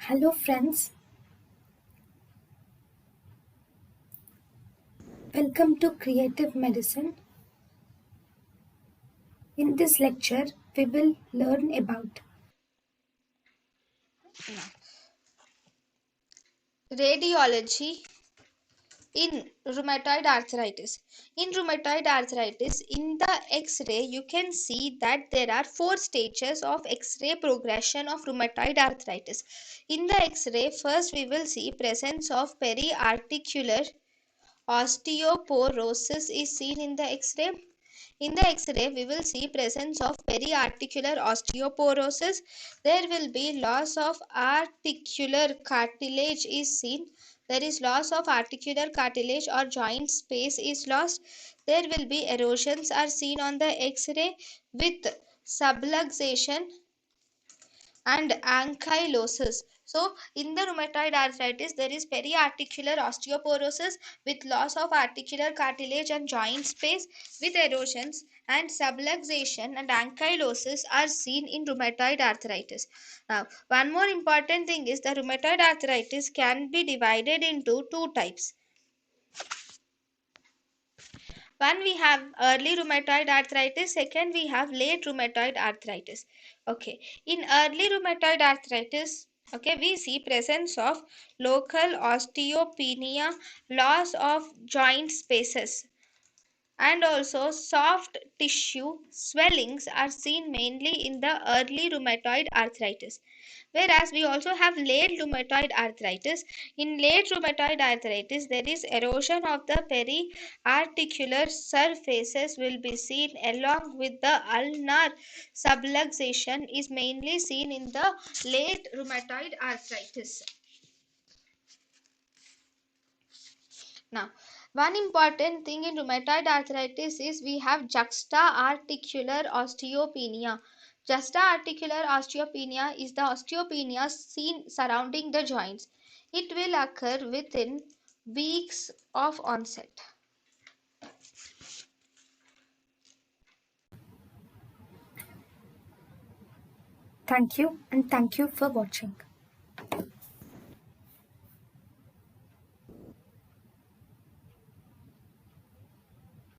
Hello friends, welcome to Creative Medicine. In this lecture, we will learn about Radiology in rheumatoid arthritis. In rheumatoid arthritis, in the X-ray, you can see that there are four stages of X-ray progression of rheumatoid arthritis. In the X-ray, first we will see presence of periarticular osteoporosis is seen in the X-ray. In the X-ray, we will see presence of periarticular osteoporosis. There will be loss of articular cartilage is seen. There is loss of articular cartilage or joint space is lost. There will be erosions are seen on the X-ray with subluxation and ankylosis. So, in the rheumatoid arthritis, there is periarticular osteoporosis with loss of articular cartilage and joint space with erosions, and subluxation and ankylosis are seen in rheumatoid arthritis. Now, one more important thing is the rheumatoid arthritis can be divided into two types. One, we have early rheumatoid arthritis. Second, we have late rheumatoid arthritis. Okay, in early rheumatoid arthritis, okay, we see presence of local osteopenia, loss of joint spaces, and also soft tissue swellings are seen mainly in the early rheumatoid arthritis. Whereas we also have late rheumatoid arthritis. In late rheumatoid arthritis, there is erosion of the periarticular surfaces will be seen along with the ulnar subluxation is mainly seen in the late rheumatoid arthritis. Now, one important thing in rheumatoid arthritis is we have juxta-articular osteopenia. Juxta-articular osteopenia is the osteopenia seen surrounding the joints. It will occur within weeks of onset. thank you and thank you for watching.